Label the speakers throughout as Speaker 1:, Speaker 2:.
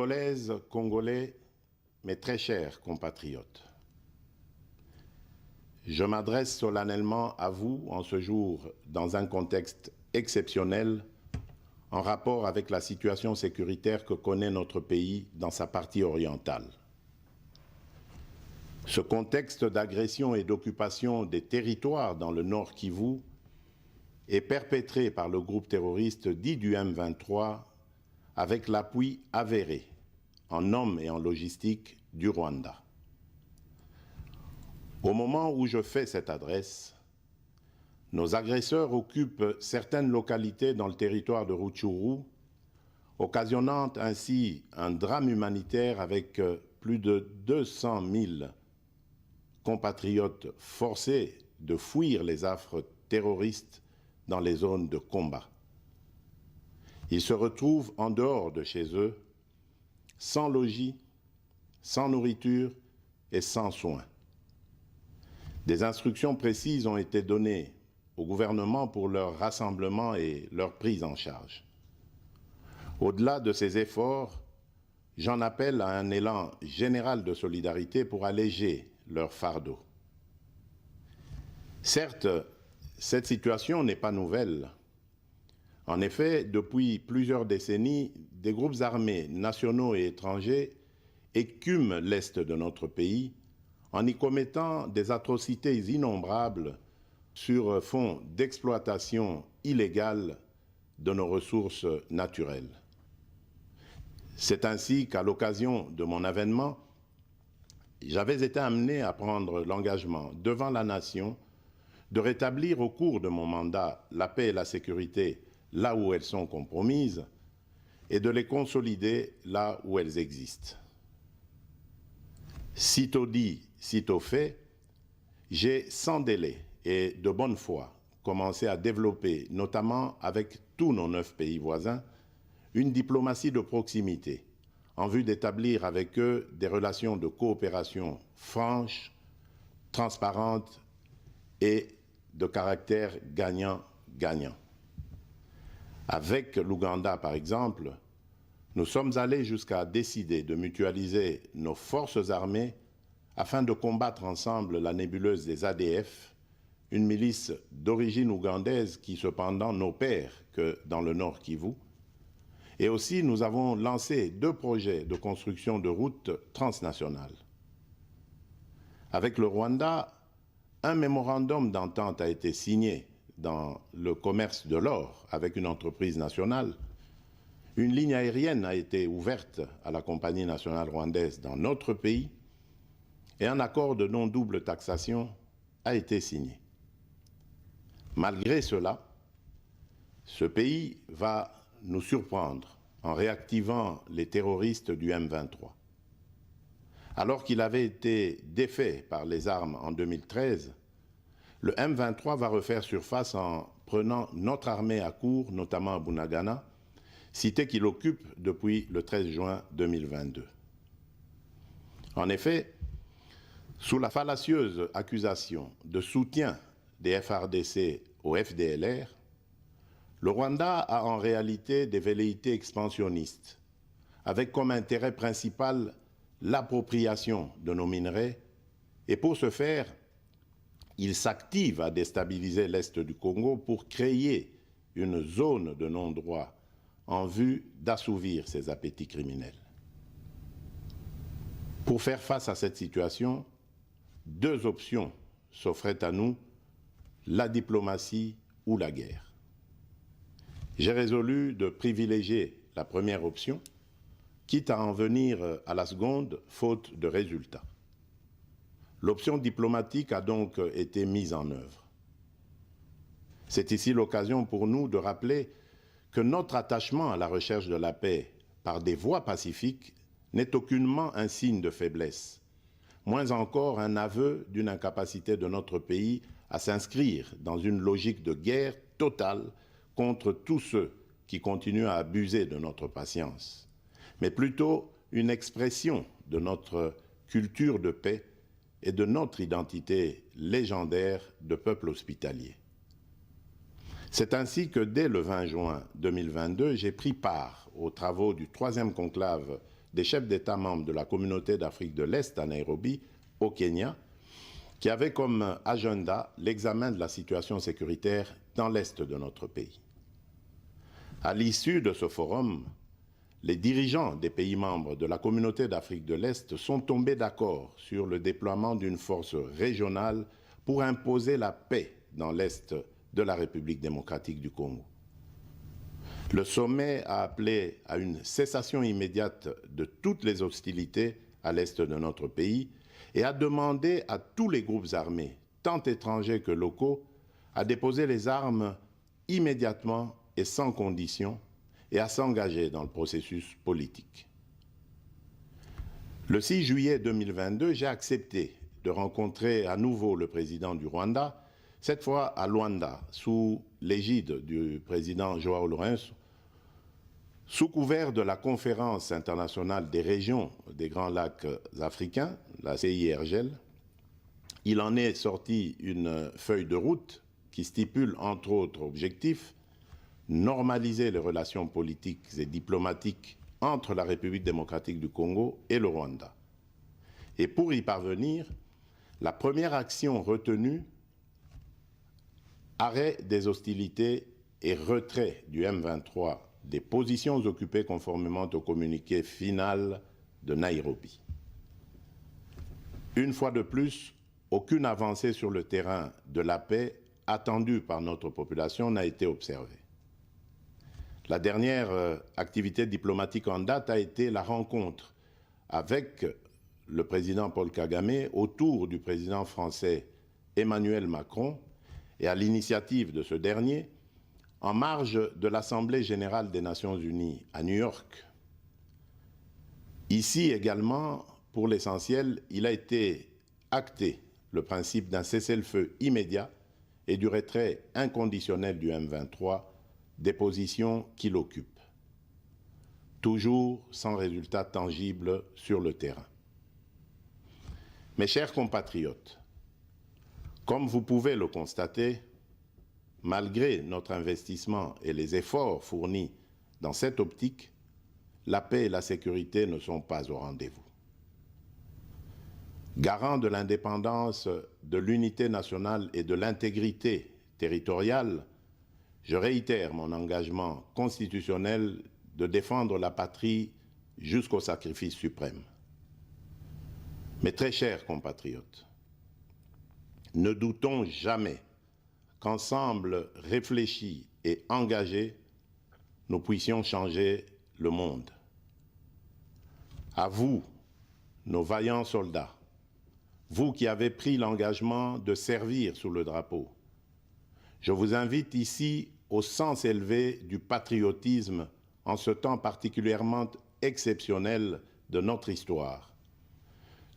Speaker 1: Congolaises, Congolais, mes très chers compatriotes, je m'adresse solennellement à vous en ce jour dans un contexte exceptionnel en rapport avec la situation sécuritaire que connaît notre pays dans sa partie orientale. Ce contexte d'agression et d'occupation des territoires dans le Nord Kivu est perpétré par le groupe terroriste dit du M23 avec l'appui avéré en hommes et en logistique du Rwanda. Au moment où je fais cette adresse, nos agresseurs occupent certaines localités dans le territoire de Rutshuru, occasionnant ainsi un drame humanitaire avec plus de 200 000 compatriotes forcés de fuir les affres terroristes dans les zones de combat. Ils se retrouvent en dehors de chez eux, sans logis, sans nourriture et sans soins. Des instructions précises ont été données au gouvernement pour leur rassemblement et leur prise en charge. Au-delà de ces efforts, j'en appelle à un élan général de solidarité pour alléger leur fardeau. Certes, cette situation n'est pas nouvelle. En effet, depuis plusieurs décennies, des groupes armés nationaux et étrangers écument l'Est de notre pays en y commettant des atrocités innombrables sur fond d'exploitation illégale de nos ressources naturelles. C'est ainsi qu'à l'occasion de mon avènement, j'avais été amené à prendre l'engagement devant la nation de rétablir au cours de mon mandat la paix et la sécurité là où elles sont compromises et de les consolider là où elles existent. Sitôt dit, sitôt fait, j'ai sans délai et de bonne foi commencé à développer, notamment avec tous nos 9 pays voisins, une diplomatie de proximité en vue d'établir avec eux des relations de coopération franches, transparentes et de caractère gagnant-gagnant. Avec l'Ouganda, par exemple, nous sommes allés jusqu'à décider de mutualiser nos forces armées afin de combattre ensemble la nébuleuse des ADF, une milice d'origine ougandaise qui cependant n'opère que dans le Nord Kivu. Et aussi, nous avons lancé 2 projets de construction de routes transnationales. Avec le Rwanda, un mémorandum d'entente a été signé dans le commerce de l'or avec une entreprise nationale. Une ligne aérienne a été ouverte à la compagnie nationale rwandaise dans notre pays et un accord de non-double taxation a été signé. Malgré cela, ce pays va nous surprendre en réactivant les terroristes du M23. Alors qu'il avait été défait par les armes en 2013, le M23 va refaire surface en prenant notre armée à court, notamment à Bunagana, cité qu'il occupe depuis le 13 juin 2022. En effet, sous la fallacieuse accusation de soutien des FARDC au FDLR, le Rwanda a en réalité des velléités expansionnistes, avec comme intérêt principal l'appropriation de nos minerais, et pour ce faire, il s'active à déstabiliser l'Est du Congo pour créer une zone de non-droit en vue d'assouvir ses appétits criminels. Pour faire face à cette situation, 2 options s'offraient à nous, la diplomatie ou la guerre. J'ai résolu de privilégier la première option, quitte à en venir à la seconde, faute de résultats. L'option diplomatique a donc été mise en œuvre. C'est ici l'occasion pour nous de rappeler que notre attachement à la recherche de la paix par des voies pacifiques n'est aucunement un signe de faiblesse, moins encore un aveu d'une incapacité de notre pays à s'inscrire dans une logique de guerre totale contre tous ceux qui continuent à abuser de notre patience, mais plutôt une expression de notre culture de paix et de notre identité légendaire de peuple hospitalier. C'est ainsi que dès le 20 juin 2022, j'ai pris part aux travaux du 3e conclave des chefs d'État membres de la communauté d'Afrique de l'Est à Nairobi, au Kenya, qui avait comme agenda l'examen de la situation sécuritaire dans l'Est de notre pays. À l'issue de ce forum, les dirigeants des pays membres de la communauté d'Afrique de l'Est sont tombés d'accord sur le déploiement d'une force régionale pour imposer la paix dans l'Est de la République démocratique du Congo. Le sommet a appelé à une cessation immédiate de toutes les hostilités à l'Est de notre pays et a demandé à tous les groupes armés, tant étrangers que locaux, à déposer les armes immédiatement et sans condition et à s'engager dans le processus politique. Le 6 juillet 2022, j'ai accepté de rencontrer à nouveau le président du Rwanda, cette fois à Luanda, sous l'égide du président João Lourenço, sous couvert de la Conférence internationale des régions des Grands Lacs africains, la CIRGL. Il en est sorti une feuille de route qui stipule entre autres objectifs normaliser les relations politiques et diplomatiques entre la République démocratique du Congo et le Rwanda. Et pour y parvenir, la première action retenue, arrêt des hostilités et retrait du M23 des positions occupées conformément au communiqué final de Nairobi. Une fois de plus, aucune avancée sur le terrain de la paix attendue par notre population n'a été observée. La dernière activité diplomatique en date a été la rencontre avec le président Paul Kagame autour du président français Emmanuel Macron et à l'initiative de ce dernier, en marge de l'Assemblée générale des Nations unies à New York. Ici également, pour l'essentiel, il a été acté le principe d'un cessez-le-feu immédiat et du retrait inconditionnel du M23 des positions qu'il occupe, toujours sans résultat tangible sur le terrain. Mes chers compatriotes, comme vous pouvez le constater, malgré notre investissement et les efforts fournis dans cette optique, la paix et la sécurité ne sont pas au rendez-vous. Garant de l'indépendance, de l'unité nationale et de l'intégrité territoriale, je réitère mon engagement constitutionnel de défendre la patrie jusqu'au sacrifice suprême. Mes très chers compatriotes, ne doutons jamais qu'ensemble réfléchis et engagés, nous puissions changer le monde. À vous, nos vaillants soldats, vous qui avez pris l'engagement de servir sous le drapeau, je vous invite ici au sens élevé du patriotisme en ce temps particulièrement exceptionnel de notre histoire,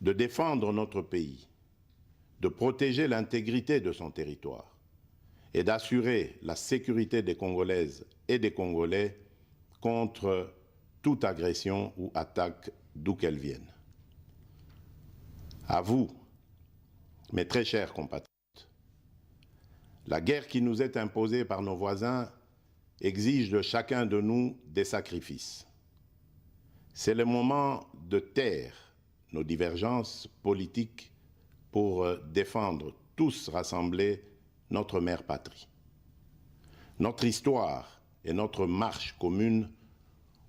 Speaker 1: de défendre notre pays, de protéger l'intégrité de son territoire et d'assurer la sécurité des Congolaises et des Congolais contre toute agression ou attaque d'où qu'elle vienne. À vous, mes très chers compatriotes, la guerre qui nous est imposée par nos voisins exige de chacun de nous des sacrifices. C'est le moment de taire nos divergences politiques pour défendre tous rassemblés notre mère patrie. Notre histoire et notre marche commune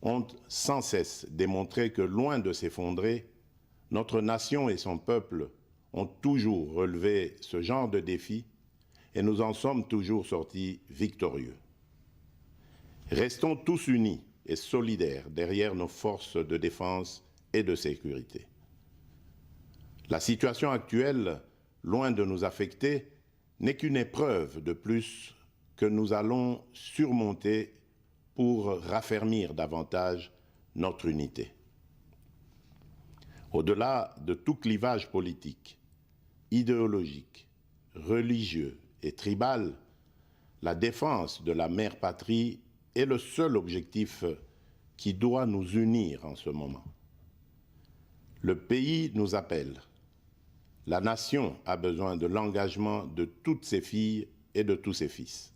Speaker 1: ont sans cesse démontré que, loin de s'effondrer, notre nation et son peuple ont toujours relevé ce genre de défis et nous en sommes toujours sortis victorieux. Restons tous unis et solidaires derrière nos forces de défense et de sécurité. La situation actuelle, loin de nous affecter, n'est qu'une épreuve de plus que nous allons surmonter pour raffermir davantage notre unité. Au-delà de tout clivage politique, idéologique, religieux et tribal, la défense de la mère patrie est le seul objectif qui doit nous unir en ce moment. Le pays nous appelle. La nation a besoin de l'engagement de toutes ses filles et de tous ses fils.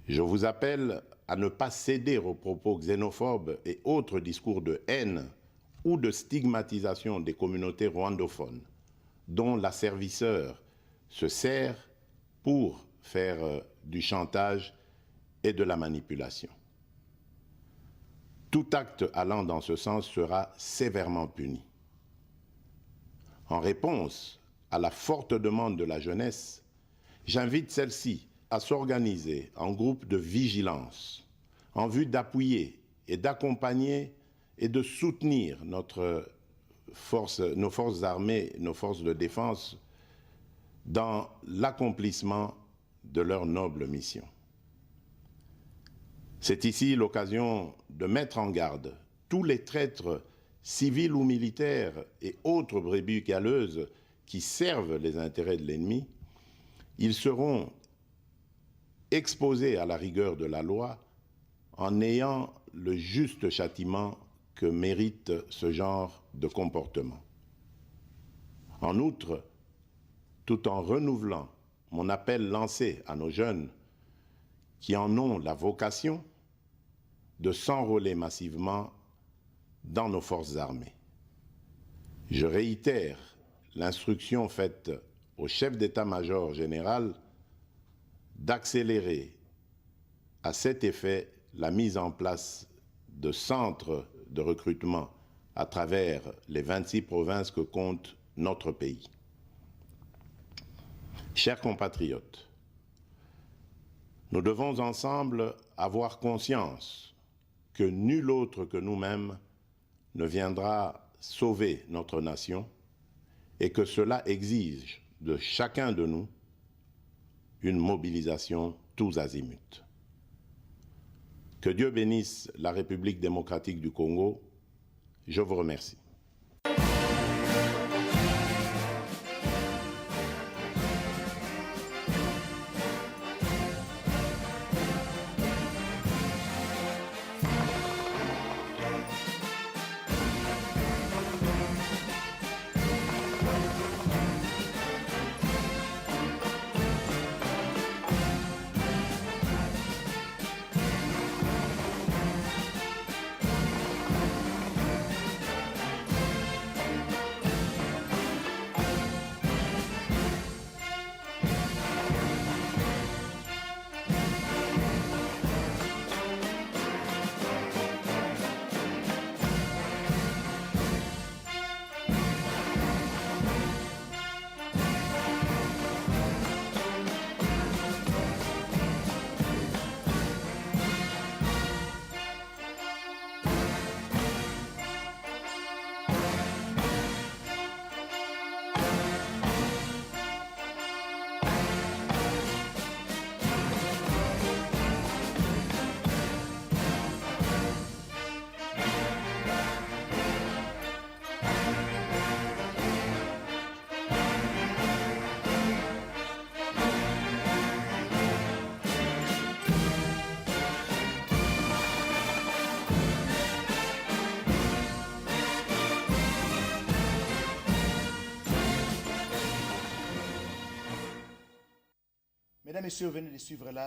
Speaker 1: Je vous appelle à ne pas céder aux propos xénophobes et autres discours de haine ou de stigmatisation des communautés rwandophones, dont l'asservisseur se sert pour faire du chantage et de la manipulation. Tout acte allant dans ce sens sera sévèrement puni. En réponse à la forte demande de la jeunesse, j'invite celle-ci à s'organiser en groupe de vigilance en vue d'appuyer et d'accompagner et de soutenir nos forces armées, nos forces de défense dans l'accomplissement de leur noble mission. C'est ici l'occasion de mettre en garde tous les traîtres civils ou militaires et autres brebis galeuses qui servent les intérêts de l'ennemi. Ils seront exposés à la rigueur de la loi en ayant le juste châtiment que mérite ce genre de comportement. En outre, tout en renouvelant mon appel lancé à nos jeunes qui en ont la vocation de s'enrôler massivement dans nos forces armées. Je réitère l'instruction faite au chef d'état-major général d'accélérer à cet effet la mise en place de centres de recrutement à travers les 26 provinces que compte notre pays. Chers compatriotes, nous devons ensemble avoir conscience que nul autre que nous-mêmes ne viendra sauver notre nation et que cela exige de chacun de nous une mobilisation tous azimuts. Que Dieu bénisse la République démocratique du Congo. Je vous remercie.
Speaker 2: Mesdames et messieurs, venez de suivre là.